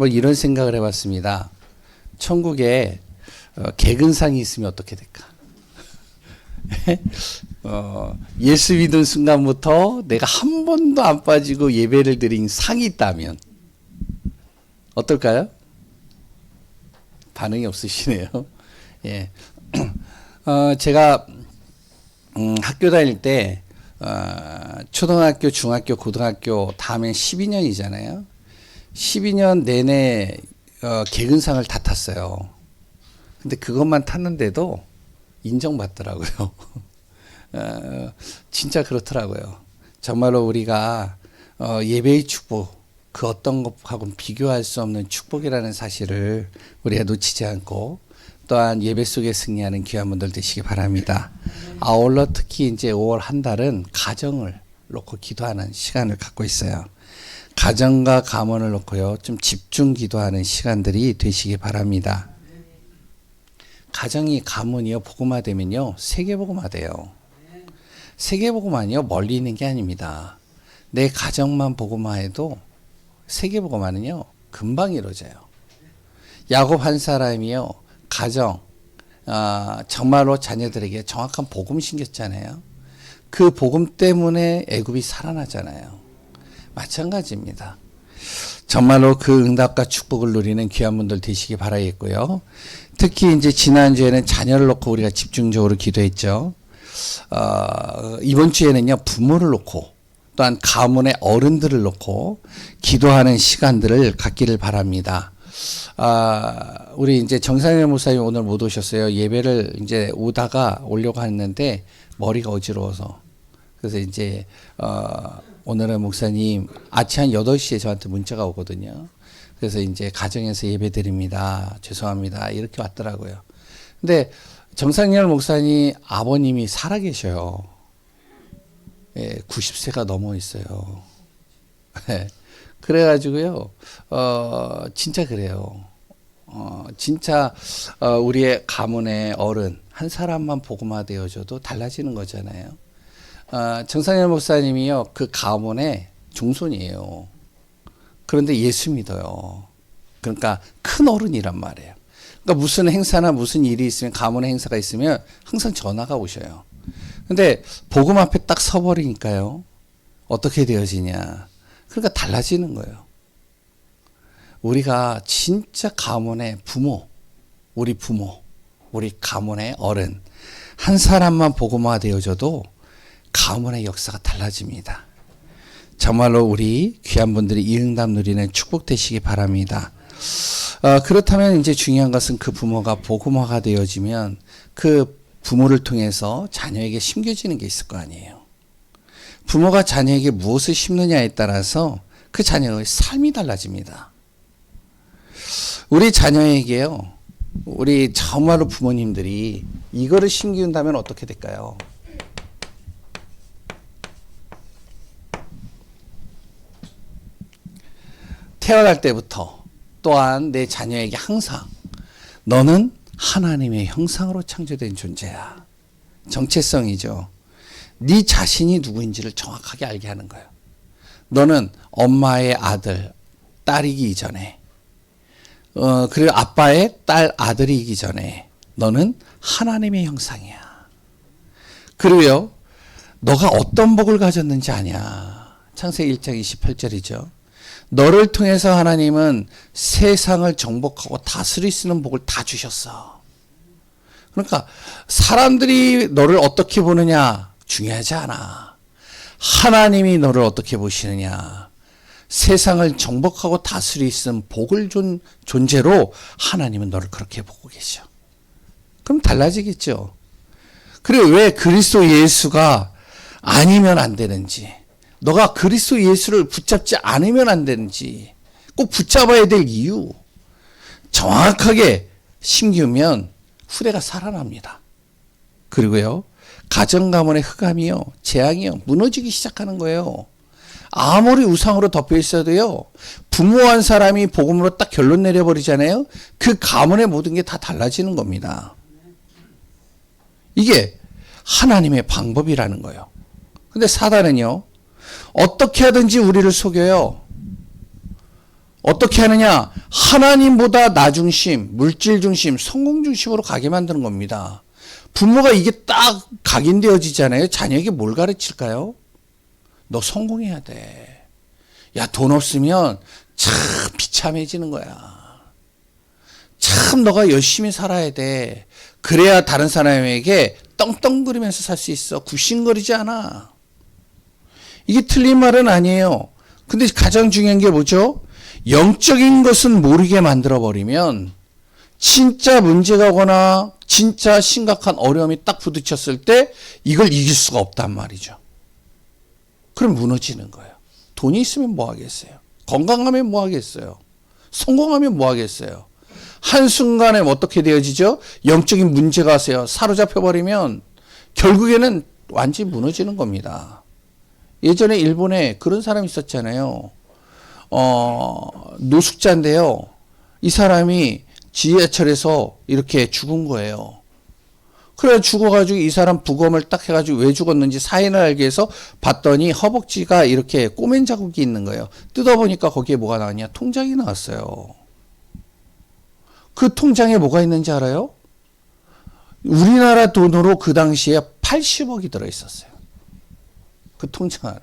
한번 이런 생각을 해봤습니다. 천국에 개근상이 있으면 어떻게 될까? 예수 믿은 순간부터 내가 한 번도 안 빠지고 예배를 드린 상이 있다면 어떨까요? 반응이 없으시네요. 예. 제가 학교 다닐 때 초등학교, 중학교, 고등학교 다음엔 12년이잖아요. 12년 내내 개근상을 다 탔어요. 근데 그것만 탔는데도 인정받더라고요. 진짜 그렇더라고요. 정말로 우리가 예배의 축복, 그 어떤 것하고는 비교할 수 없는 축복이라는 사실을 우리가 놓치지 않고 또한 예배 속에 승리하는 귀한 분들 되시기 바랍니다. 아울러 특히 이제 5월 한 달은 가정을 놓고 기도하는 시간을 갖고 있어요. 가정과 감언을 놓고요, 좀 집중 기도하는 시간들이 되시기 바랍니다. 가정이 가문이요 복음화되면요 세계복음화돼요. 세계복음화는요 멀리 있는 게 아닙니다. 내 가정만 복음화해도 세계복음화는요 금방 이루어져요. 야곱 한 사람이요 가정 정말로 자녀들에게 정확한 복음 심겼잖아요. 그 복음 때문에 애굽이 살아나잖아요. 마찬가지입니다. 정말로 그 응답과 축복을 누리는 귀한 분들 되시기 바라겠고요. 특히 이제 지난주에는 자녀를 놓고 우리가 집중적으로 기도했죠. 이번 주에는요, 부모를 놓고 또한 가문의 어른들을 놓고 기도하는 시간들을 갖기를 바랍니다. 우리 이제 정상현 목사님 오늘 못 오셨어요. 예배를 이제 오다가 오려고 했는데 머리가 어지러워서. 그래서 이제, 오늘은 목사님 아침 한 8시에 저한테 문자가 오거든요. 그래서 이제 가정에서 예배 드립니다. 죄송합니다. 이렇게 왔더라고요. 근데 정상열 목사님 아버님이 살아계셔요. 예, 90세가 넘어 있어요. 예, 그래가지고요, 진짜 그래요. 진짜, 우리의 가문의 어른, 한 사람만 복음화 되어줘도 달라지는 거잖아요. 정상열 목사님이요, 그 가문의 종손이에요. 그런데 예수 믿어요. 그러니까 큰 어른이란 말이에요. 그러니까 무슨 행사나 무슨 일이 있으면, 가문의 행사가 있으면 항상 전화가 오셔요. 근데 복음 앞에 딱 서버리니까요. 어떻게 되어지냐. 그러니까 달라지는 거예요. 우리가 진짜 가문의 부모, 우리 가문의 어른, 한 사람만 복음화 되어져도 가문의 역사가 달라집니다. 정말로 우리 귀한 분들이 이 응답 누리는 축복 되시기 바랍니다. 그렇다면 이제 중요한 것은 그 부모가 복음화가 되어지면 그 부모를 통해서 자녀에게 심겨지는 게 있을 거 아니에요. 부모가 자녀에게 무엇을 심느냐에 따라서 그 자녀의 삶이 달라집니다. 우리 자녀에게요, 우리 정말로 부모님들이 이거를 심기운다면 어떻게 될까요? 태어날 때부터 또한 내 자녀에게 항상 너는 하나님의 형상으로 창조된 존재야. 정체성이죠. 네 자신이 누구인지를 정확하게 알게 하는 거예요. 너는 엄마의 아들, 딸이기 전에, 그리고 아빠의 딸, 아들이기 전에 너는 하나님의 형상이야. 그리고요, 너가 어떤 복을 가졌는지 아냐. 창세기 1장 28절이죠. 너를 통해서 하나님은 세상을 정복하고 다스릴 수 있는 복을 다 주셨어. 그러니까 사람들이 너를 어떻게 보느냐 중요하지 않아. 하나님이 너를 어떻게 보시느냐. 세상을 정복하고 다스릴 수 있는 복을 준 존재로 하나님은 너를 그렇게 보고 계셔. 그럼 달라지겠죠. 그리고 왜 그리스도 예수가 아니면 안 되는지, 너가 그리스도 예수를 붙잡지 않으면 안 되는지, 꼭 붙잡아야 될 이유, 정확하게 심기우면 후대가 살아납니다. 그리고요, 가정 가문의 흑암이요, 재앙이요, 무너지기 시작하는 거예요. 아무리 우상으로 덮여 있어도요, 부모 한 사람이 복음으로 딱 결론 내려버리잖아요. 그 가문의 모든 게 다 달라지는 겁니다. 이게 하나님의 방법이라는 거예요. 근데 사단은요, 어떻게 하든지 우리를 속여요. 어떻게 하느냐? 하나님보다 나 중심, 물질 중심, 성공 중심으로 가게 만드는 겁니다. 부모가 이게 딱 각인되어지잖아요. 자녀에게 뭘 가르칠까요? 너 성공해야 돼. 야, 돈 없으면 참 비참해지는 거야. 참 너가 열심히 살아야 돼. 그래야 다른 사람에게 떵떵거리면서 살 수 있어. 굽신거리지 않아. 이게 틀린 말은 아니에요. 근데 가장 중요한 게 뭐죠? 영적인 것은 모르게 만들어버리면 진짜 문제가 오거나 진짜 심각한 어려움이 딱 부딪혔을 때 이걸 이길 수가 없단 말이죠. 그럼 무너지는 거예요. 돈이 있으면 뭐 하겠어요? 건강하면 뭐 하겠어요? 성공하면 뭐 하겠어요? 한순간에 어떻게 되어지죠? 영적인 문제가 와서요. 사로잡혀버리면 결국에는 완전히 무너지는 겁니다. 예전에 일본에 그런 사람이 있었잖아요. 노숙자인데요. 이 사람이 지하철에서 이렇게 죽은 거예요. 그래 죽어가지고 이 사람 부검을 딱 해가지고 왜 죽었는지 사인을 알기 위해서 봤더니 허벅지가 이렇게 꼬맨 자국이 있는 거예요. 뜯어보니까 거기에 뭐가 나왔냐? 통장이 나왔어요. 그 통장에 뭐가 있는지 알아요? 우리나라 돈으로 그 당시에 80억이 들어있었어요. 그 통장 안에.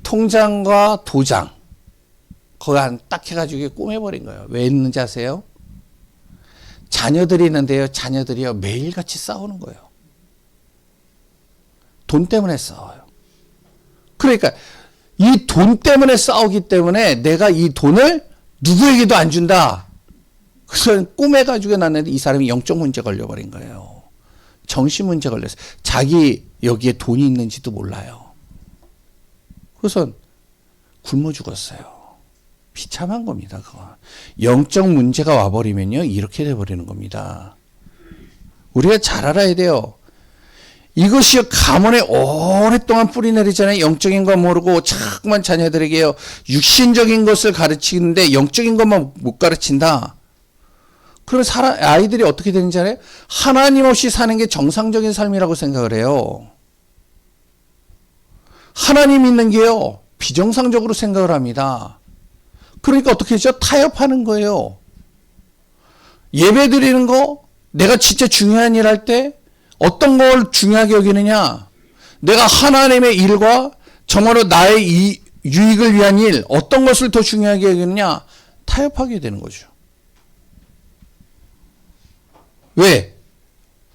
통장과 도장. 거기 안 딱 해가지고 꼬매버린 거예요. 왜 있는지 아세요? 자녀들이 있는데요. 자녀들이요. 매일같이 싸우는 거예요. 돈 때문에 싸워요. 그러니까 이 돈 때문에 싸우기 때문에 내가 이 돈을 누구에게도 안 준다. 그래서 꼬매가지고 났는데 이 사람이 영적 문제 걸려버린 거예요. 정신 문제 걸렸어요. 자기 여기에 돈이 있는지도 몰라요. 그래서 굶어 죽었어요. 비참한 겁니다. 그거. 영적 문제가 와버리면요. 이렇게 돼버리는 겁니다. 우리가 잘 알아야 돼요. 이것이 가문에 오랫동안 뿌리 내리잖아요. 영적인 거 모르고 자꾸만 자녀들에게요. 육신적인 것을 가르치는데 영적인 것만 못 가르친다. 그러면 아이들이 어떻게 되는지 알아요? 하나님 없이 사는 게 정상적인 삶이라고 생각을 해요. 하나님 있는 게요. 비정상적으로 생각을 합니다. 그러니까 어떻게 하죠? 타협하는 거예요. 예배 드리는 거 내가 진짜 중요한 일 할 때 어떤 걸 중요하게 여기느냐? 내가 하나님의 일과 정말로 나의 유익을 위한 일 어떤 것을 더 중요하게 여기느냐? 타협하게 되는 거죠. 왜?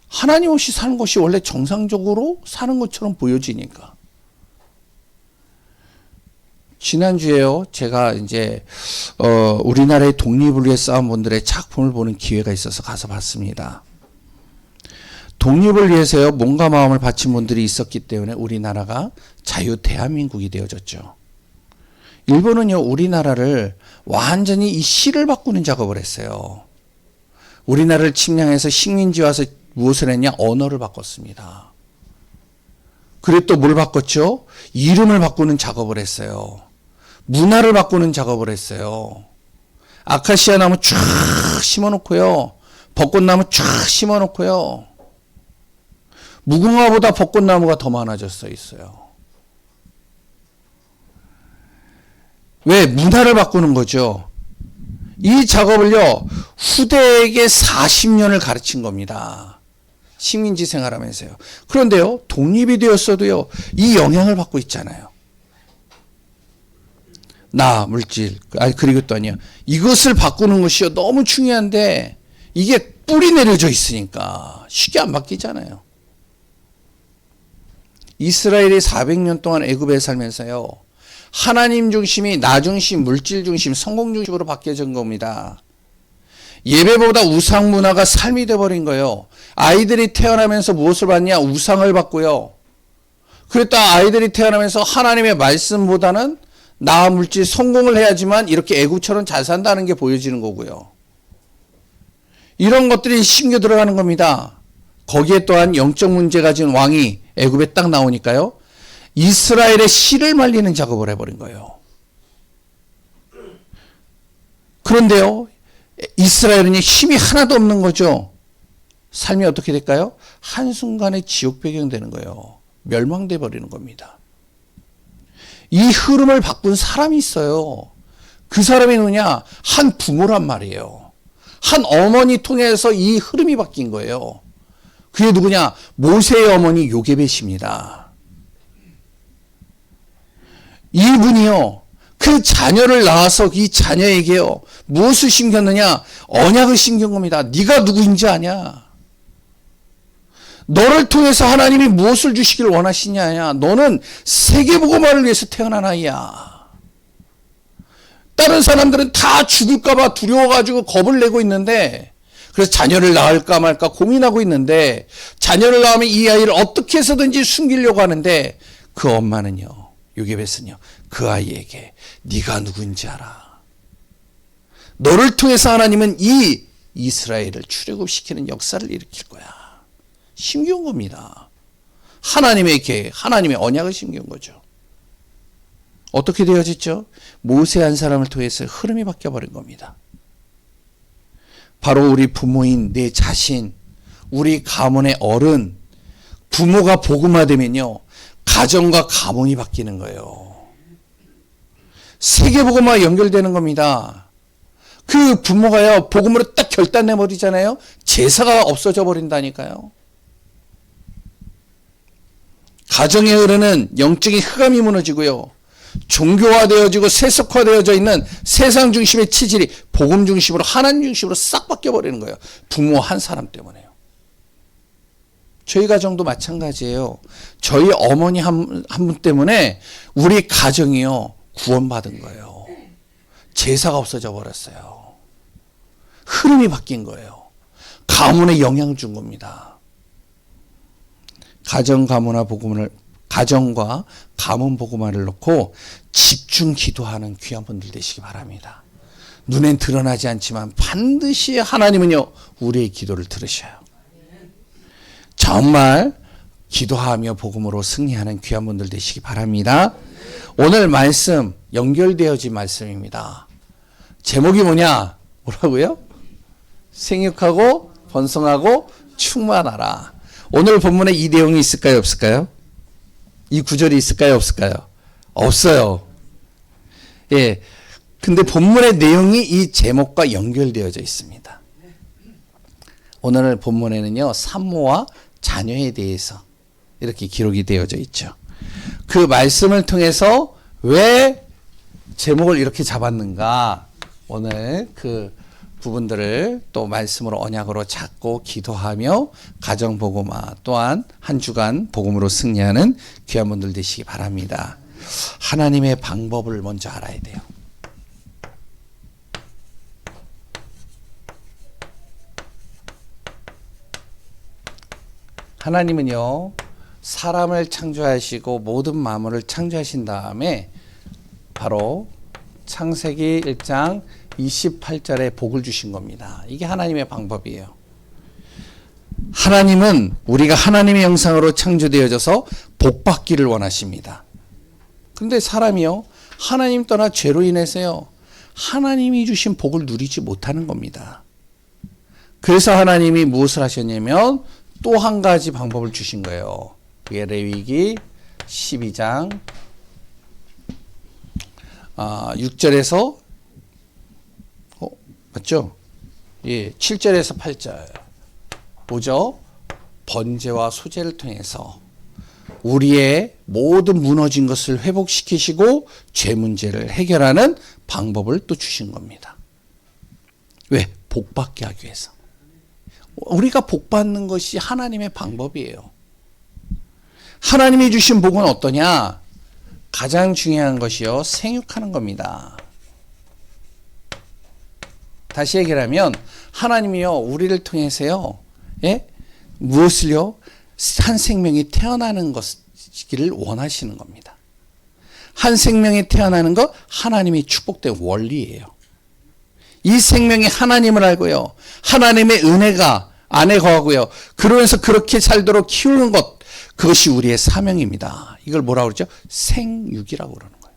하나님 없이 사는 것이 원래 정상적으로 사는 것처럼 보여지니까. 지난주에요, 제가 이제, 우리나라의 독립을 위해 싸운 분들의 작품을 보는 기회가 있어서 가서 봤습니다. 독립을 위해서요, 몸과 마음을 바친 분들이 있었기 때문에 우리나라가 자유 대한민국이 되어졌죠. 일본은요, 우리나라를 완전히 이 시를 바꾸는 작업을 했어요. 우리나라를 침략해서 식민지 와서 무엇을 했냐? 언어를 바꿨습니다. 그리고 또 뭘 바꿨죠? 이름을 바꾸는 작업을 했어요. 문화를 바꾸는 작업을 했어요. 아카시아 나무 쫙 심어놓고요. 벚꽃나무 쫙 심어놓고요. 무궁화보다 벚꽃나무가 더 많아졌어 있어요. 왜? 문화를 바꾸는 거죠. 이 작업을요, 후대에게 40년을 가르친 겁니다. 식민지 생활하면서요. 그런데요, 독립이 되었어도요, 이 영향을 받고 있잖아요. 나, 물질, 그리고 또 아니요. 이것을 바꾸는 것이요, 너무 중요한데, 이게 뿌리 내려져 있으니까 쉽게 안 바뀌잖아요. 이스라엘이 400년 동안 애굽에 살면서요, 하나님 중심이 나 중심, 물질 중심, 성공 중심으로 바뀌어진 겁니다. 예배보다 우상 문화가 삶이 돼버린 거예요. 아이들이 태어나면서 무엇을 받냐? 우상을 받고요. 그랬다 아이들이 태어나면서 하나님의 말씀보다는 나, 물질, 성공을 해야지만 이렇게 애굽처럼 잘 산다는 게 보여지는 거고요. 이런 것들이 심겨 들어가는 겁니다. 거기에 또한 영적 문제 가진 왕이 애굽에 딱 나오니까요. 이스라엘의 씨를 말리는 작업을 해버린 거예요. 그런데요, 이스라엘은 힘이 하나도 없는 거죠. 삶이 어떻게 될까요? 한순간에 지옥 배경 되는 거예요. 멸망돼 버리는 겁니다. 이 흐름을 바꾼 사람이 있어요. 그 사람이 누구냐? 한 부모란 말이에요. 한 어머니 통해서 이 흐름이 바뀐 거예요. 그게 누구냐? 모세의 어머니 요게벳입니다. 이분이요, 그 자녀를 낳아서 이 자녀에게요, 무엇을 심겼느냐? 언약을 심긴 겁니다. 네가 누구인지 아냐? 너를 통해서 하나님이 무엇을 주시길 원하시냐냐? 너는 세계복음화를 위해서 태어난 아이야. 다른 사람들은 다 죽을까봐 두려워가지고 겁을 내고 있는데, 그래서 자녀를 낳을까 말까 고민하고 있는데, 자녀를 낳으면 이 아이를 어떻게 해서든지 숨기려고 하는데, 그 엄마는요, 요게벳은요, 그 아이에게 네가 누구인지 알아. 너를 통해서 하나님은 이 이스라엘을 출애굽시키는 역사를 일으킬 거야. 심겨온 겁니다. 하나님의 계획, 하나님의 언약을 심겨온 거죠. 어떻게 되어졌죠? 모세 한 사람을 통해서 흐름이 바뀌어버린 겁니다. 바로 우리 부모인 내 자신, 우리 가문의 어른, 부모가 복음화되면요, 가정과 가문이 바뀌는 거예요. 세계복음화 연결되는 겁니다. 그 부모가요, 복음으로 딱 결단내버리잖아요. 제사가 없어져 버린다니까요. 가정에 흐르는 영적인 흑암이 무너지고요, 종교화되어지고 세속화되어져 있는 세상 중심의 체질이 복음 중심으로, 하나님 중심으로 싹 바뀌어버리는 거예요. 부모 한 사람 때문에요. 저희 가정도 마찬가지예요. 저희 어머니 한 분 때문에 우리 가정이요, 구원받은 거예요. 제사가 없어져 버렸어요. 흐름이 바뀐 거예요. 가문에 영향을 준 겁니다. 가정과 가문 복음화를 놓고 집중 기도하는 귀한 분들 되시기 바랍니다. 눈엔 드러나지 않지만 반드시 하나님은요, 우리의 기도를 들으셔요. 정말 기도하며 복음으로 승리하는 귀한 분들 되시기 바랍니다. 오늘 말씀 연결되어진 말씀입니다. 제목이 뭐라고요? 생육하고 번성하고 충만하라. 오늘 본문에 이 내용이 있을까요, 없을까요? 이 구절이 있을까요, 없을까요? 없어요. 예. 근데 본문의 내용이 이 제목과 연결되어져 있습니다. 오늘 본문에는요, 산모와 자녀에 대해서 이렇게 기록이 되어져 있죠. 그 말씀을 통해서 왜 제목을 이렇게 잡았는가, 오늘 그 부분들을 또 말씀으로 언약으로 잡고 기도하며 가정 복음화, 또한 한 주간 복음으로 승리하는 귀한 분들 되시기 바랍니다. 하나님의 방법을 먼저 알아야 돼요. 하나님은요, 사람을 창조하시고 모든 만물을 창조하신 다음에 바로 창세기 1장 28절에 복을 주신 겁니다. 이게 하나님의 방법이에요. 하나님은 우리가 하나님의 형상으로 창조되어져서 복받기를 원하십니다. 그런데 사람이요, 하나님 떠나 죄로 인해서요, 하나님이 주신 복을 누리지 못하는 겁니다. 그래서 하나님이 무엇을 하셨냐면 또 한 가지 방법을 주신 거예요. 그게 레위기 12장 6절에서 맞죠? 예, 7절에서 8절 보죠. 번제와 소제를 통해서 우리의 모든 무너진 것을 회복시키시고 죄 문제를 해결하는 방법을 또 주신 겁니다. 왜? 복받게 하기 위해서. 우리가 복받는 것이 하나님의 방법이에요. 하나님이 주신 복은 어떠냐? 가장 중요한 것이요, 생육하는 겁니다. 다시 얘기하면 하나님이요, 우리를 통해서요, 예? 무엇을요? 한 생명이 태어나는 것이기를 원하시는 겁니다. 한 생명이 태어나는 것, 하나님이 축복된 원리예요. 이 생명이 하나님을 알고요, 하나님의 은혜가 안에 거하고요, 그러면서 그렇게 살도록 키우는 것, 그것이 우리의 사명입니다. 이걸 뭐라고 그러죠? 생육이라고 그러는 거예요.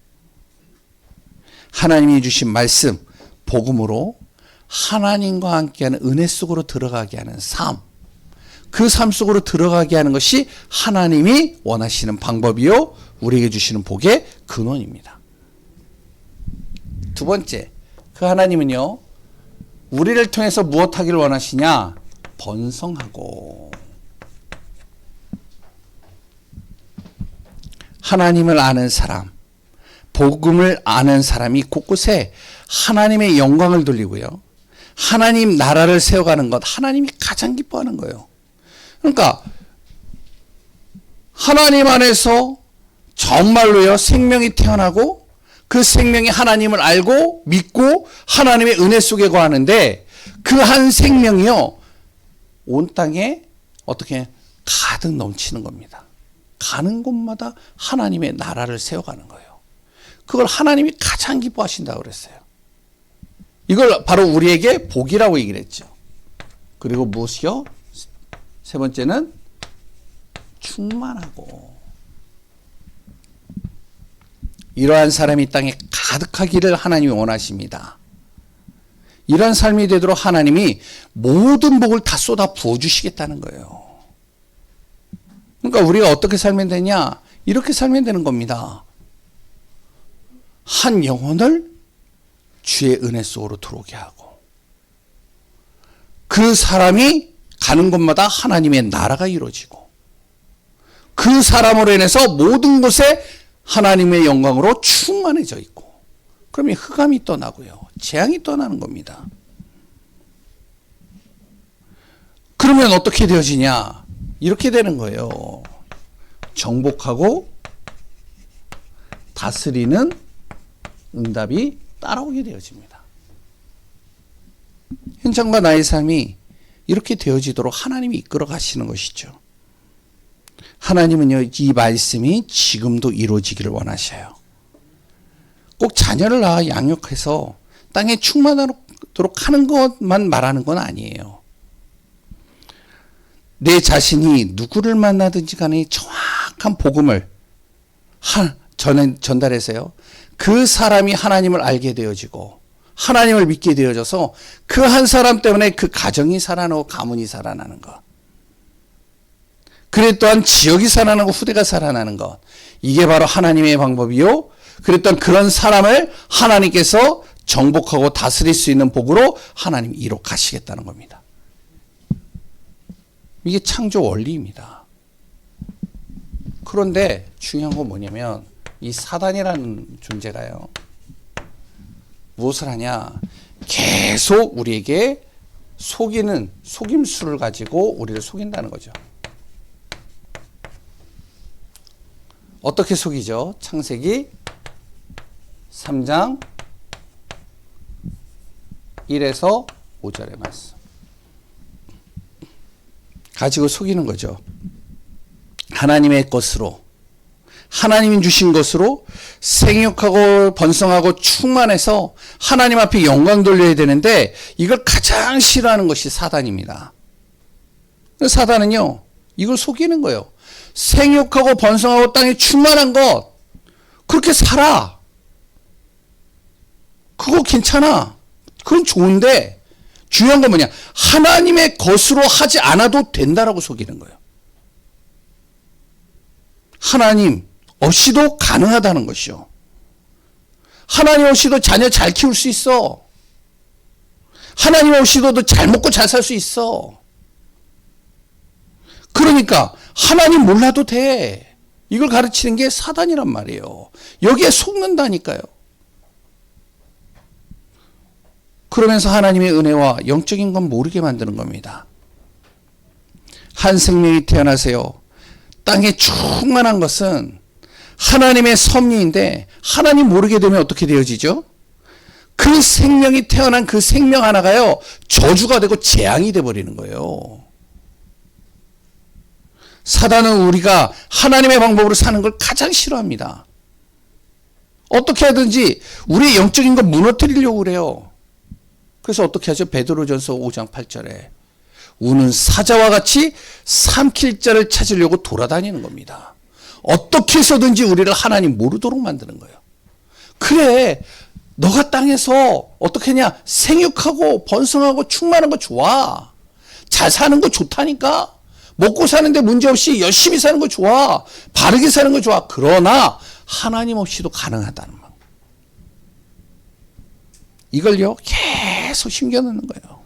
하나님이 주신 말씀, 복음으로 하나님과 함께하는 은혜 속으로 들어가게 하는 삶, 그 삶 속으로 들어가게 하는 것이 하나님이 원하시는 방법이요, 우리에게 주시는 복의 근원입니다. 두 번째, 그 하나님은요, 우리를 통해서 무엇 하기를 원하시냐? 번성하고. 하나님을 아는 사람, 복음을 아는 사람이 곳곳에 하나님의 영광을 돌리고요, 하나님 나라를 세워가는 것, 하나님이 가장 기뻐하는 거예요. 그러니까 하나님 안에서 정말로요, 생명이 태어나고 그 생명이 하나님을 알고 믿고 하나님의 은혜 속에 거하는데, 그 한 생명이요, 온 땅에 어떻게 가득 넘치는 겁니다. 가는 곳마다 하나님의 나라를 세워가는 거예요. 그걸 하나님이 가장 기뻐하신다고 그랬어요. 이걸 바로 우리에게 복이라고 얘기를 했죠. 그리고 무엇이요? 세 번째는 충만하고. 이러한 사람이 땅에 가득하기를 하나님이 원하십니다. 이런 삶이 되도록 하나님이 모든 복을 다 쏟아 부어주시겠다는 거예요. 그러니까 우리가 어떻게 살면 되냐? 이렇게 살면 되는 겁니다. 한 영혼을 주의 은혜 속으로 들어오게 하고, 그 사람이 가는 곳마다 하나님의 나라가 이루어지고, 그 사람으로 인해서 모든 곳에 하나님의 영광으로 충만해져 있고, 그러면 흑암이 떠나고요, 재앙이 떠나는 겁니다. 그러면 어떻게 되어지냐? 이렇게 되는 거예요. 정복하고 다스리는 응답이 따라오게 되어집니다. 현장과 나의 삶이 이렇게 되어지도록 하나님이 이끌어 가시는 것이죠. 하나님은요, 이 말씀이 지금도 이루어지기를 원하셔요. 꼭 자녀를 낳아 양육해서 땅에 충만하도록 하는 것만 말하는 건 아니에요. 내 자신이 누구를 만나든지 간에 정확한 복음을 전달해서요, 그 사람이 하나님을 알게 되어지고 하나님을 믿게 되어져서 그 한 사람 때문에 그 가정이 살아나고 가문이 살아나는 것, 그래 또한 지역이 살아나고 후대가 살아나는 것, 이게 바로 하나님의 방법이요, 그랬던 그런 사람을 하나님께서 정복하고 다스릴 수 있는 복으로 하나님이 이룩하시겠다는 겁니다. 이게 창조 원리입니다. 그런데 중요한 건 뭐냐면, 이 사단이라는 존재가요, 무엇을 하냐? 계속 우리에게 속이는 속임수를 가지고 우리를 속인다는 거죠. 어떻게 속이죠? 창세기 3장 1에서 5절의 말씀 가지고 속이는 거죠. 하나님의 것으로, 하나님이 주신 것으로 생육하고 번성하고 충만해서 하나님 앞에 영광 돌려야 되는데, 이걸 가장 싫어하는 것이 사단입니다. 사단은요, 이걸 속이는 거예요. 생육하고 번성하고 땅에 충만한 것, 그렇게 살아. 그거 괜찮아. 그건 좋은데, 중요한 건 뭐냐? 하나님의 것으로 하지 않아도 된다라고 속이는 거예요. 하나님 없이도 가능하다는 것이요. 하나님 없이도 자녀 잘 키울 수 있어. 하나님 없이도 너 잘 먹고 잘 살 수 있어. 그러니까 하나님 몰라도 돼. 이걸 가르치는 게 사단이란 말이에요. 여기에 속는다니까요. 그러면서 하나님의 은혜와 영적인 건 모르게 만드는 겁니다. 한 생명이 태어나세요. 땅에 충만한 것은 하나님의 섭리인데, 하나님 모르게 되면 어떻게 되어지죠? 그 생명이 태어난 그 생명 하나가요, 저주가 되고 재앙이 되어버리는 거예요. 사단은 우리가 하나님의 방법으로 사는 걸 가장 싫어합니다. 어떻게 하든지 우리의 영적인 걸 무너뜨리려고 그래요. 그래서 어떻게 하죠? 베드로전서 5장 8절에 우는 사자와 같이 삼킬 자를 찾으려고 돌아다니는 겁니다. 어떻게 해서든지 우리를 하나님 모르도록 만드는 거예요. 그래, 너가 땅에서 어떻게 하냐? 생육하고 번성하고 충만한 거 좋아. 잘 사는 거 좋다니까. 먹고 사는데 문제없이 열심히 사는 거 좋아. 바르게 사는 거 좋아. 그러나 하나님 없이도 가능하다는 말. 이걸요 계속 심겨놓는 거예요.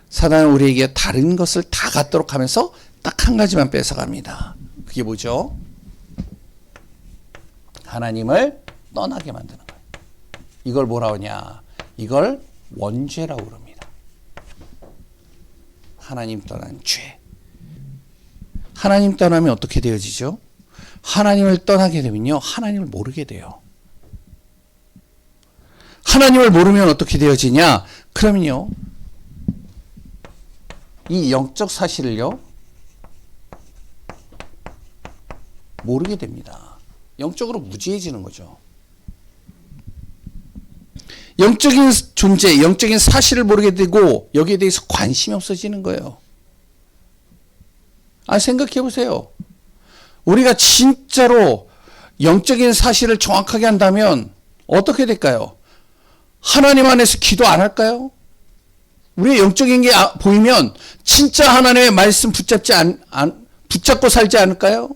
사단은 우리에게 다른 것을 다 갖도록 하면서 딱 한 가지만 뺏어갑니다. 그게 뭐죠? 하나님을 떠나게 만드는 거예요. 이걸 뭐라 하냐? 이걸 원죄라고 그럽니다. 하나님 떠난 죄. 하나님 떠나면 어떻게 되어지죠? 하나님을 떠나게 되면요, 하나님을 모르게 돼요. 하나님을 모르면 어떻게 되어지냐? 그러면요, 이 영적 사실을요, 모르게 됩니다. 영적으로 무지해지는 거죠. 영적인 존재, 영적인 사실을 모르게 되고 여기에 대해서 관심이 없어지는 거예요. 생각해 보세요. 우리가 진짜로 영적인 사실을 정확하게 한다면 어떻게 될까요? 하나님 안에서 기도 안 할까요? 우리의 영적인 게 보이면 진짜 하나님의 말씀 붙잡고 살지 않을까요?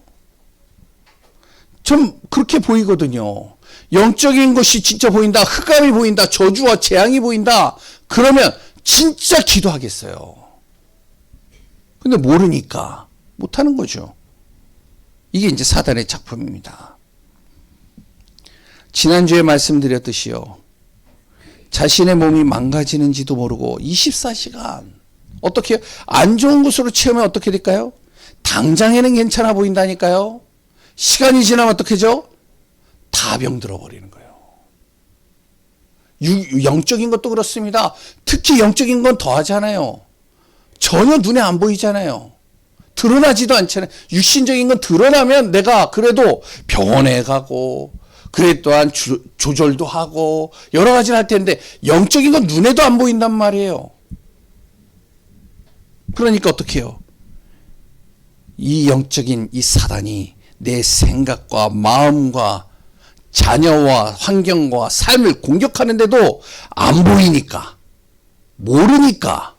좀 그렇게 보이거든요. 영적인 것이 진짜 보인다, 흑암이 보인다, 저주와 재앙이 보인다, 그러면 진짜 기도하겠어요. 근데 모르니까 못하는 거죠. 이게 이제 사단의 작품입니다. 지난주에 말씀드렸듯이요, 자신의 몸이 망가지는지도 모르고 24시간 어떻게 안 좋은 것으로 채우면 어떻게 될까요? 당장에는 괜찮아 보인다니까요. 시간이 지나면 어떻게 죠? 다 병들어 버리는 거예요. 영적인 것도 그렇습니다. 특히 영적인 건 더하잖아요. 전혀 눈에 안 보이잖아요. 드러나지도 않잖아요. 육신적인 건 드러나면 내가 그래도 병원에 가고 그래 또한 조절도 하고 여러 가지를 할 텐데 영적인 건 눈에도 안 보인단 말이에요. 그러니까 어떻게 해요? 이 영적인 이 사단이 내 생각과 마음과 자녀와 환경과 삶을 공격하는데도 안 보이니까, 모르니까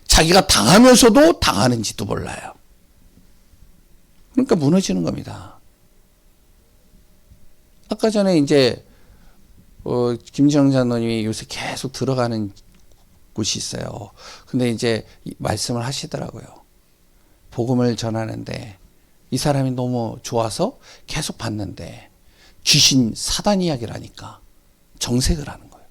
자기가 당하면서도 당하는지도 몰라요. 그러니까 무너지는 겁니다. 아까 전에 이제 김지영 장로님이 요새 계속 들어가는 곳이 있어요. 근데 이제 말씀을 하시더라고요. 복음을 전하는데 이 사람이 너무 좋아서 계속 봤는데 귀신 사단 이야기를 하니까 정색을 하는 거예요.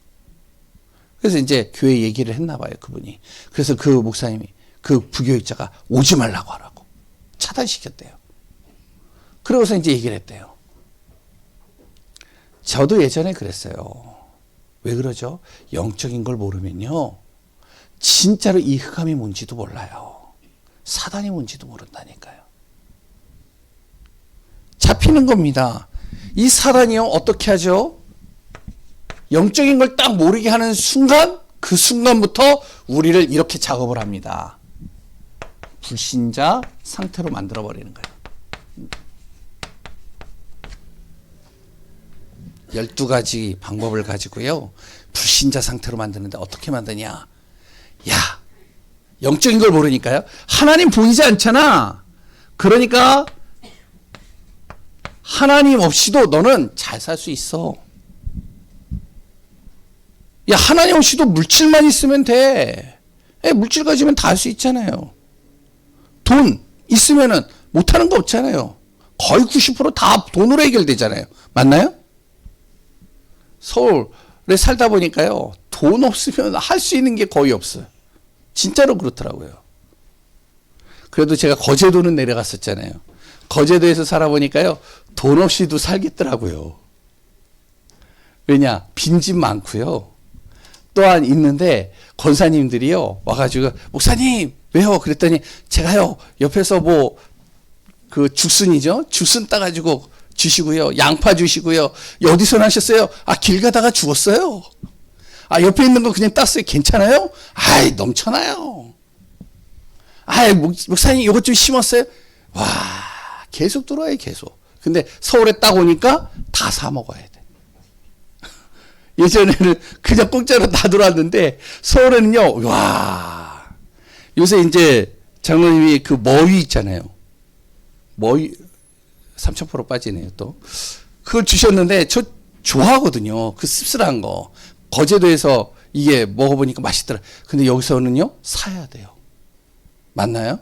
그래서 이제 교회 얘기를 했나 봐요, 그분이. 그래서 그 목사님이, 그 부교육자가 오지 말라고 하라고 차단시켰대요. 그러고서 이제 얘기를 했대요. 저도 예전에 그랬어요. 왜 그러죠? 영적인 걸 모르면요, 진짜로 이 흑암이 뭔지도 몰라요. 사단이 뭔지도 모른다니까요. 잡히는 겁니다. 이 사단이요, 어떻게 하죠? 영적인 걸 딱 모르게 하는 순간, 그 순간부터 우리를 이렇게 작업을 합니다. 불신자 상태로 만들어버리는 거예요. 12가지 방법을 가지고요, 불신자 상태로 만드는데 어떻게 만드냐? 야, 영적인 걸 모르니까요. 하나님 보이지 않잖아. 그러니까 하나님 없이도 너는 잘 살 수 있어. 야, 하나님 없이도 물질만 있으면 돼. 물질 가지면 다 할 수 있잖아요. 돈 있으면은 못하는 거 없잖아요. 거의 90%다 돈으로 해결되잖아요. 맞나요? 서울에 살다 보니까요, 돈 없으면 할 수 있는 게 거의 없어요. 진짜로 그렇더라고요. 그래도 제가 거제도는 내려갔었잖아요. 거제도에서 살아보니까요, 돈 없이도 살겠더라고요. 왜냐? 빈집 많고요. 또한 있는데 권사님들이요, 와가지고 목사님 왜요? 그랬더니 제가요 옆에서 뭐 그 죽순이죠, 죽순 따가지고 주시고요, 양파 주시고요. 어디서 나셨어요? 길 가다가 죽었어요. 옆에 있는 거 그냥 땄어요. 괜찮아요? 넘쳐나요. 목사님 이것 좀 심었어요? 와, 계속 들어와요, 계속. 근데 서울에 딱 오니까 다 사 먹어야 돼. 예전에는 그냥 공짜로 다 들어왔는데 서울에는요, 와, 요새 이제 장로님이 그 머위 있잖아요. 머위 3,000% 빠지네요, 또. 그걸 주셨는데 저 좋아하거든요. 그 씁쓸한 거. 거제도에서 이게 먹어보니까 맛있더라. 근데 여기서는요, 사야 돼요. 맞나요?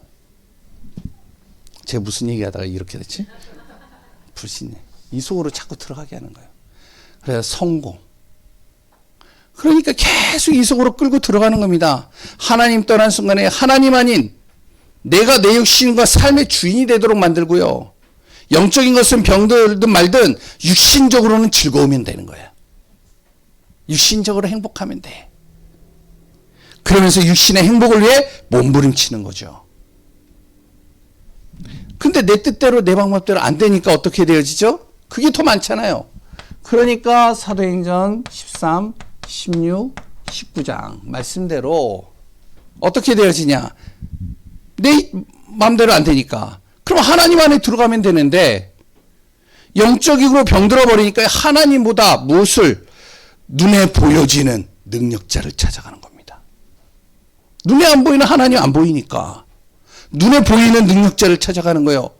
제가 무슨 얘기하다가 이렇게 됐지? 불신이. 이 속으로 자꾸 들어가게 하는 거예요. 그래서 성공. 그러니까 계속 이 속으로 끌고 들어가는 겁니다. 하나님 떠난 순간에 하나님 아닌 내가 내 육신과 삶의 주인이 되도록 만들고요. 영적인 것은 병들든 말든 육신적으로는 즐거우면 되는 거야. 육신적으로 행복하면 돼. 그러면서 육신의 행복을 위해 몸부림치는 거죠. 근데 내 뜻대로 내 방법대로 안 되니까 어떻게 되어지죠? 그게 더 많잖아요. 그러니까 사도행전 13, 16, 19장 말씀대로 어떻게 되어지냐? 내 마음대로 안 되니까. 그럼 하나님 안에 들어가면 되는데 영적으로 병들어 버리니까 하나님보다 무엇을 눈에 보여지는 능력자를 찾아가는 겁니다. 눈에 안 보이는 하나님 안 보이니까 눈에 보이는 능력자를 찾아가는 거예요.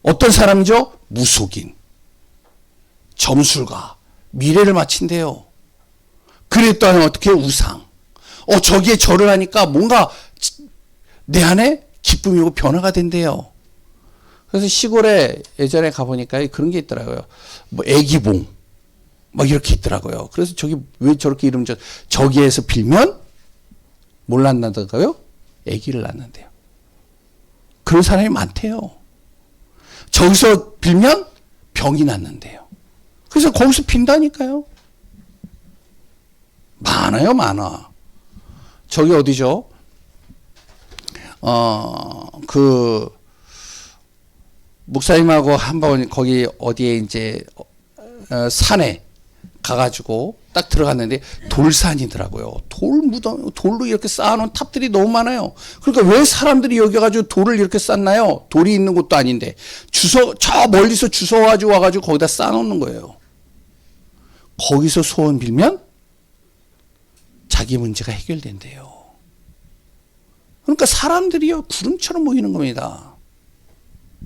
어떤 사람이죠? 무속인, 점술가, 미래를 맞힌대요. 그랬더니 어떻게 우상. 저기에 절을 하니까 뭔가 내 안에 기쁨이 오고 변화가 된대요. 그래서 시골에 예전에 가보니까 그런 게 있더라고요. 뭐 애기봉 막 이렇게 있더라고요. 그래서 저기 왜 저렇게 이름 저기에서 빌면 뭘 낳는다고요? 애기를 낳는데요. 그런 사람이 많대요. 저기서 빌면 병이 낫는데요. 그래서 거기서 빈다니까요. 많아요, 많아. 저기 어디죠? 목사님하고 한번 거기 어디에 이제 산에 가가지고 딱 들어갔는데 돌산이더라고요. 돌 무덤, 돌로 이렇게 쌓아놓은 탑들이 너무 많아요. 그러니까 왜 사람들이 여기 가지고 돌을 이렇게 쌓나요? 돌이 있는 곳도 아닌데 저 멀리서 주워가지고 와가지고 거기다 쌓아놓는 거예요. 거기서 소원 빌면 자기 문제가 해결된대요. 그러니까 사람들이요 구름처럼 모이는 겁니다.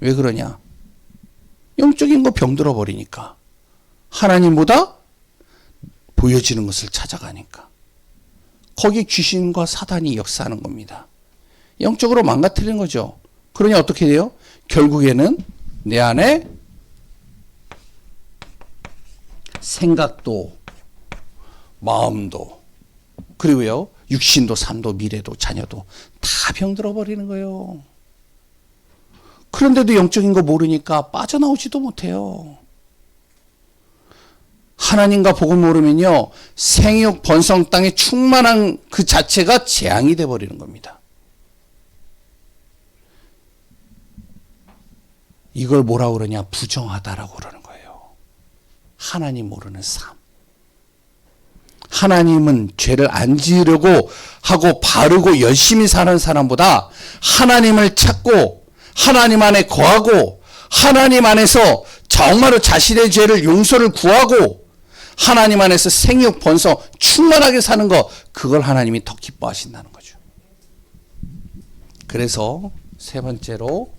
왜 그러냐? 영적인 거 병들어 버리니까. 하나님보다 보여지는 것을 찾아가니까. 거기 귀신과 사단이 역사하는 겁니다. 영적으로 망가뜨리는 거죠. 그러니 어떻게 돼요? 결국에는 내 안에 생각도 마음도 그리고요 육신도 삶도 미래도 자녀도 다 병들어 버리는 거예요. 그런데도 영적인 거 모르니까 빠져나오지도 못해요. 하나님과 복음 모르면요 생육 번성 땅에 충만한 그 자체가 재앙이 돼 버리는 겁니다. 이걸 뭐라고 그러냐? 부정하다라고 그러는 거예요. 하나님 모르는 삶. 하나님은 죄를 안 지으려고 하고 바르고 열심히 사는 사람보다 하나님을 찾고 하나님 안에 거하고 하나님 안에서 정말로 자신의 죄를 용서를 구하고 하나님 안에서 생육 번성 충만하게 사는 거, 그걸 하나님이 더 기뻐하신다는 거죠. 그래서 세 번째로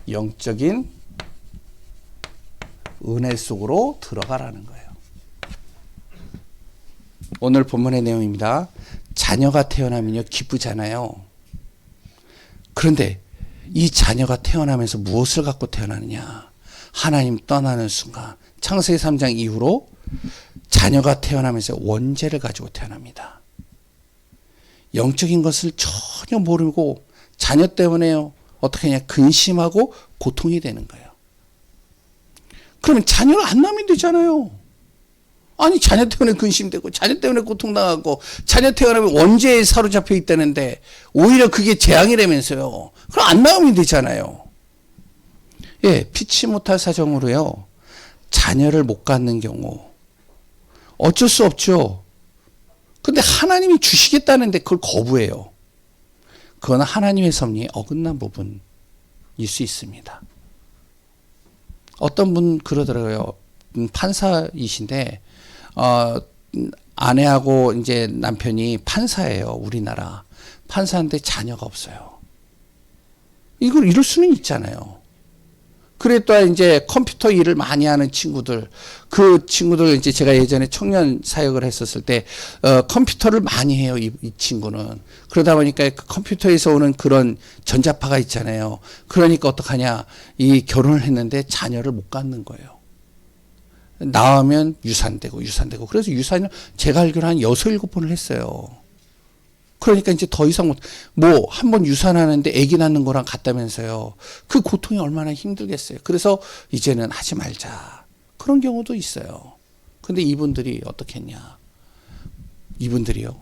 영적인 은혜 속으로 들어가라는 거예요. 오늘 본문의 내용입니다. 자녀가 태어나면요 기쁘잖아요. 그런데 이 자녀가 태어나면서 무엇을 갖고 태어나느냐? 하나님 떠나는 순간 창세기 3장 이후로 자녀가 태어나면서 원죄를 가지고 태어납니다. 영적인 것을 전혀 모르고 자녀 때문에요 어떻게 하냐? 근심하고 고통이 되는 거예요. 그러면 자녀를 안 낳으면 되잖아요. 아니 자녀 때문에 근심되고 자녀 때문에 고통당하고 자녀 태어나면 원죄에 사로잡혀 있다는데 오히려 그게 재앙이라면서요. 그럼 안 낳으면 되잖아요. 예, 피치 못할 사정으로요 자녀를 못 갖는 경우 어쩔 수 없죠. 근데 하나님이 주시겠다는데 그걸 거부해요. 그건 하나님의 섭리에 어긋난 부분일 수 있습니다. 어떤 분 그러더라고요. 판사이신데 아내하고 이제 남편이 판사예요. 우리나라 판사인데 자녀가 없어요. 이걸 이럴 수는 있잖아요. 그래 또 이제 컴퓨터 일을 많이 하는 친구들, 그 친구들 이제 제가 예전에 청년 사역을 했었을 때 컴퓨터를 많이 해요. 이 친구는. 그러다 보니까 그 컴퓨터에서 오는 그런 전자파가 있잖아요. 그러니까 어떡하냐. 이 결혼을 했는데 자녀를 못 갖는 거예요. 나오면 유산되고. 그래서 유산을 제가 알기로 한 6, 7번을 했어요. 그러니까 이제 더 이상 뭐 한 번 유산하는데 아기 낳는 거랑 같다면서요. 그 고통이 얼마나 힘들겠어요. 그래서 이제는 하지 말자. 그런 경우도 있어요. 근데 이분들이 어떻게 했냐. 이분들이요.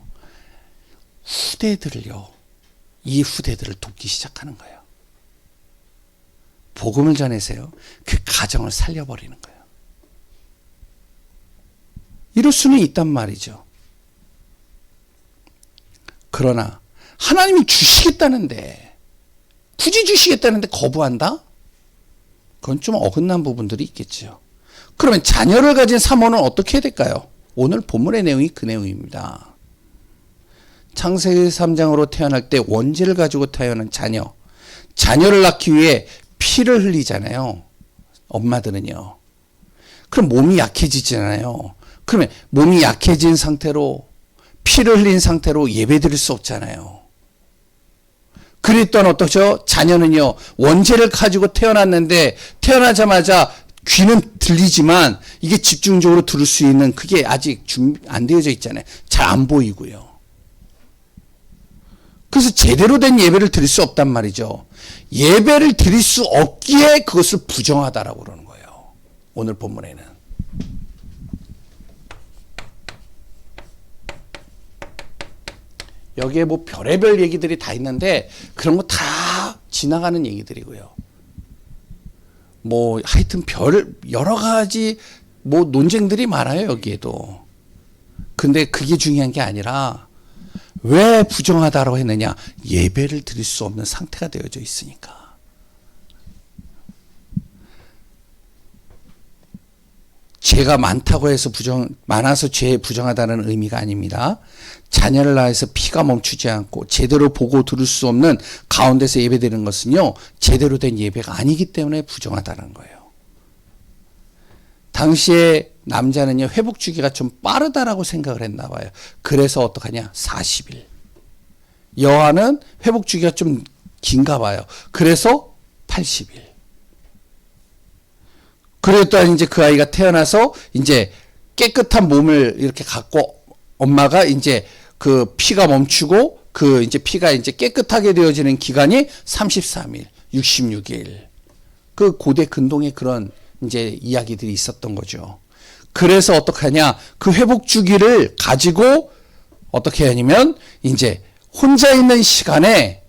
이 후대들을 돕기 시작하는 거예요. 복음을 전해서요. 그 가정을 살려버리는 거예요. 이럴 수는 있단 말이죠. 그러나 하나님이 주시겠다는데 굳이 주시겠다는데 거부한다? 그건 좀 어긋난 부분들이 있겠죠. 그러면 자녀를 가진 사모는 어떻게 해야 될까요? 오늘 본문의 내용이 그 내용입니다. 창세기 3장으로 태어날 때 원죄를 가지고 태어난 자녀를 낳기 위해 피를 흘리잖아요. 엄마들은요. 그럼 몸이 약해지잖아요. 그러면 몸이 약해진 상태로 피를 흘린 상태로 예배드릴 수 없잖아요. 그랬던 어떠죠? 자녀는요. 원죄를 가지고 태어났는데 태어나자마자 귀는 들리지만 이게 집중적으로 들을 수 있는 그게 아직 준비 안 되어져 있잖아요. 잘 안 보이고요. 그래서 제대로 된 예배를 드릴 수 없단 말이죠. 예배를 드릴 수 없기에 그것을 부정하다라고 그러는 거예요. 오늘 본문에는. 여기에 뭐 별의별 얘기들이 다 있는데 그런 거 다 지나가는 얘기들이고요. 뭐 하여튼 여러 가지 뭐 논쟁들이 많아요. 여기에도. 근데 그게 중요한 게 아니라 왜 부정하다라고 했느냐. 예배를 드릴 수 없는 상태가 되어져 있으니까. 죄가 많다고 해서 많아서 죄에 부정하다는 의미가 아닙니다. 자녀를 낳아서 피가 멈추지 않고 제대로 보고 들을 수 없는 가운데서 예배드리는 것은요. 제대로 된 예배가 아니기 때문에 부정하다는 거예요. 당시에 남자는요. 회복 주기가 좀 빠르다라고 생각을 했나 봐요. 그래서 어떡하냐. 40일. 여아는 회복 주기가 좀 긴가 봐요. 그래서 80일. 그랬더니 이제 그 아이가 태어나서 이제 깨끗한 몸을 이렇게 갖고 엄마가 이제 그 피가 멈추고 그 이제 피가 이제 깨끗하게 되어지는 기간이 33일, 66일. 그 고대 근동에 그런 이제 이야기들이 있었던 거죠. 그래서 어떡하냐. 그 회복 주기를 가지고 어떻게 하냐면 이제 혼자 있는 시간에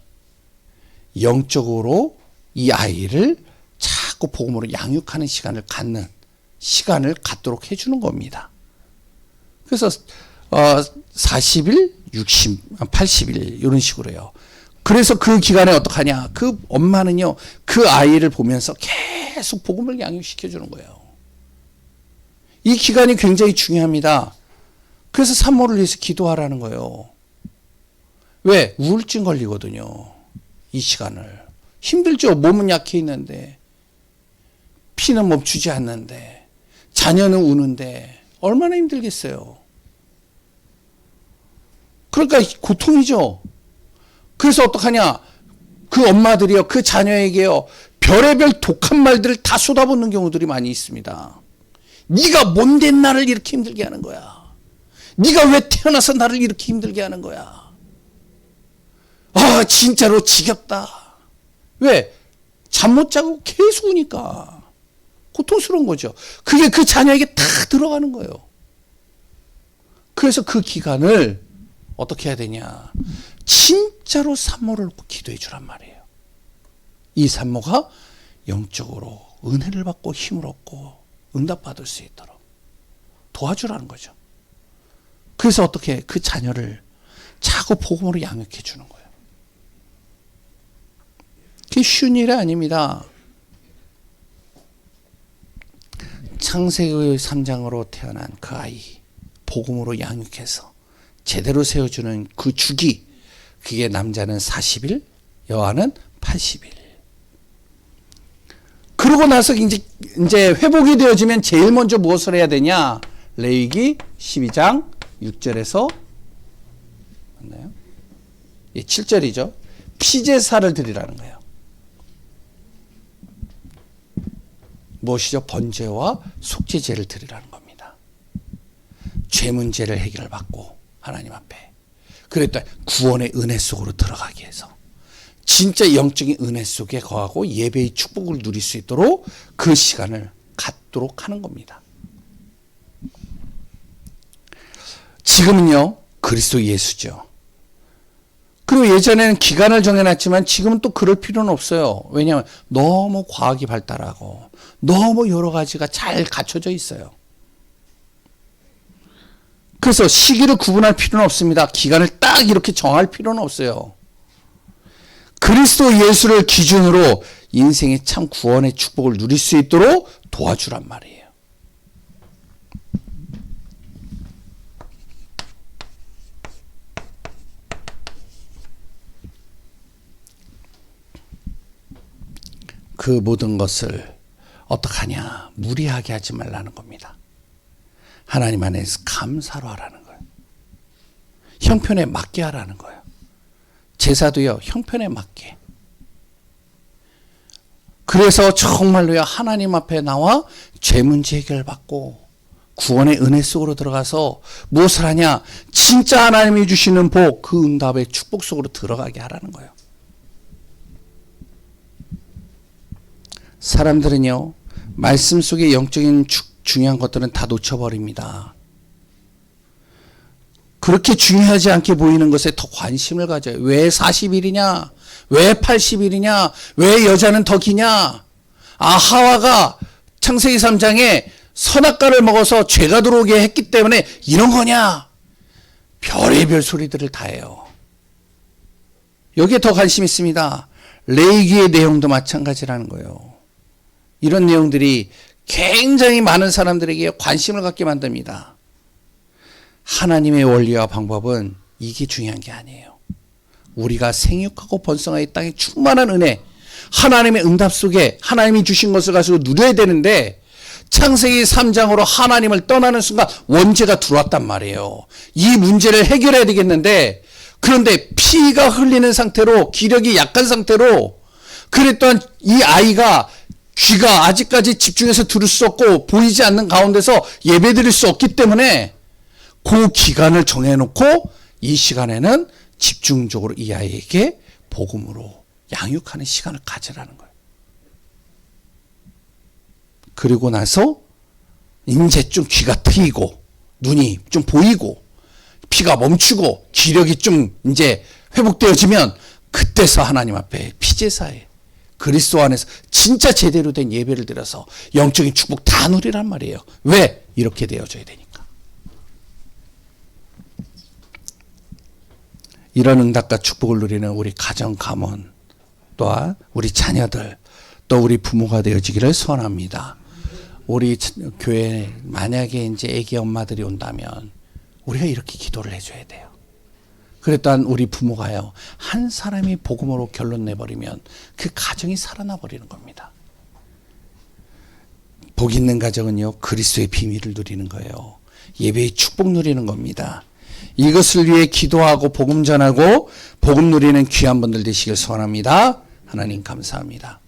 영적으로 이 아이를 자꾸 복음으로 양육하는 시간을 갖도록 해주는 겁니다. 그래서 40일, 80일 이런 식으로요. 그래서 그 기간에 어떡하냐. 그 엄마는요. 그 아이를 보면서 계속 복음을 양육시켜주는 거예요. 이 기간이 굉장히 중요합니다. 그래서 산모를 위해서 기도하라는 거예요. 왜? 우울증 걸리거든요. 이 시간을. 힘들죠. 몸은 약해 있는데. 피는 멈추지 않는데. 자녀는 우는데. 얼마나 힘들겠어요. 그러니까 고통이죠. 그래서 어떡하냐. 그 엄마들이요. 그 자녀에게요. 별의별 독한 말들을 다 쏟아붓는 경우들이 많이 있습니다. 네가 뭔데 나를 이렇게 힘들게 하는 거야. 네가 왜 태어나서 나를 이렇게 힘들게 하는 거야. 아 진짜로 지겹다. 왜? 잠 못 자고 계속 우니까. 고통스러운 거죠. 그게 그 자녀에게 다 들어가는 거예요. 그래서 그 기간을 어떻게 해야 되냐. 진짜로 산모를 놓고 기도해 주란 말이에요. 이 산모가 영적으로 은혜를 받고 힘을 얻고 응답받을 수 있도록 도와주라는 거죠. 그래서 어떻게 그 자녀를 자꾸 복음으로 양육해 주는 거예요. 그게 쉬운 일이 아닙니다. 창세기 3장으로 태어난 그 아이 복음으로 양육해서 제대로 세워주는 그 주기, 그게 남자는 40일, 여아는 80일. 그러고 나서 이제 회복이 되어지면 제일 먼저 무엇을 해야 되냐? 레위기 12장 6절에서 맞나요? 예, 7절이죠. 피제사를 드리라는 거예요. 무엇이죠? 번제와 속죄제를 드리라는 겁니다. 죄 문제를 해결받고 하나님 앞에 그랬더니 구원의 은혜 속으로 들어가기 위해서 진짜 영적인 은혜 속에 거하고 예배의 축복을 누릴 수 있도록 그 시간을 갖도록 하는 겁니다. 지금은요, 그리스도 예수죠. 그리고 예전에는 기간을 정해놨지만 지금은 또 그럴 필요는 없어요. 왜냐하면 너무 과학이 발달하고 너무 여러 가지가 잘 갖춰져 있어요. 그래서 시기를 구분할 필요는 없습니다. 기간을 딱 이렇게 정할 필요는 없어요. 그리스도 예수를 기준으로 인생의 참 구원의 축복을 누릴 수 있도록 도와주란 말이에요. 그 모든 것을 어떡하냐? 무리하게 하지 말라는 겁니다. 하나님 안에서 감사로 하라는 거예요. 형편에 맞게 하라는 거예요. 제사도요, 형편에 맞게. 그래서 정말로요, 하나님 앞에 나와 죄 문제 해결받고 구원의 은혜 속으로 들어가서 무엇을 하냐? 진짜 하나님이 주시는 복, 그 응답의 축복 속으로 들어가게 하라는 거예요. 사람들은요, 말씀 속에 영적인 중요한 것들은 다 놓쳐버립니다. 그렇게 중요하지 않게 보이는 것에 더 관심을 가져요. 왜 40일이냐? 왜 80일이냐? 왜 여자는 더 기냐? 하와가 창세기 3장에 선악과를 먹어서 죄가 들어오게 했기 때문에 이런 거냐? 별의별 소리들을 다 해요. 여기에 더 관심 있습니다. 레위기의 내용도 마찬가지라는 거예요. 이런 내용들이 굉장히 많은 사람들에게 관심을 갖게 만듭니다. 하나님의 원리와 방법은 이게 중요한 게 아니에요. 우리가 생육하고 번성하여 땅에 충만한 은혜, 하나님의 응답 속에 하나님이 주신 것을 가지고 누려야 되는데 창세기 3장으로 하나님을 떠나는 순간 원죄가 들어왔단 말이에요. 이 문제를 해결해야 되겠는데 그런데 피가 흘리는 상태로 기력이 약한 상태로 그랬던 이 아이가 귀가 아직까지 집중해서 들을 수 없고 보이지 않는 가운데서 예배드릴 수 없기 때문에 그 기간을 정해놓고 이 시간에는 집중적으로 이 아이에게 복음으로 양육하는 시간을 가지라는 거예요. 그리고 나서 이제 좀 귀가 트이고 눈이 좀 보이고 피가 멈추고 기력이 좀 이제 회복되어지면 그때서 하나님 앞에 피제사에 그리스도 안에서 진짜 제대로 된 예배를 드려서 영적인 축복 다 누리란 말이에요. 왜? 이렇게 되어져야 되니까. 이런 응답과 축복을 누리는 우리 가정 가문 또한 우리 자녀들 또 우리 부모가 되어지기를 소원합니다. 우리 교회에 만약에 이제 애기 엄마들이 온다면 우리가 이렇게 기도를 해줘야 돼요. 그랬더니 우리 부모가요, 한 사람이 복음으로 결론 내버리면 그 가정이 살아나 버리는 겁니다. 복 있는 가정은요, 그리스도의 비밀을 누리는 거예요. 예배의 축복 누리는 겁니다. 이것을 위해 기도하고 복음 전하고 복음 누리는 귀한 분들 되시길 소원합니다. 하나님 감사합니다.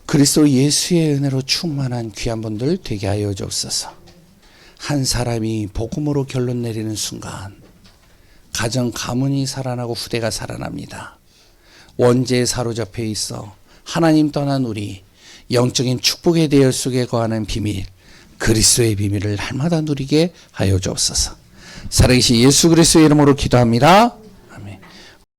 그리스도 예수의 은혜로 충만한 귀한 분들 되게 하여 주옵소서. 한 사람이 복음으로 결론 내리는 순간 가정 가문이 살아나고 후대가 살아납니다. 원죄에 사로잡혀 있어 하나님 떠난 우리 영적인 축복의 대열 속에 거하는 비밀, 그리스도의 비밀을 날마다 누리게 하여 주옵소서. 살아계신 예수 그리스도의 이름으로 기도합니다.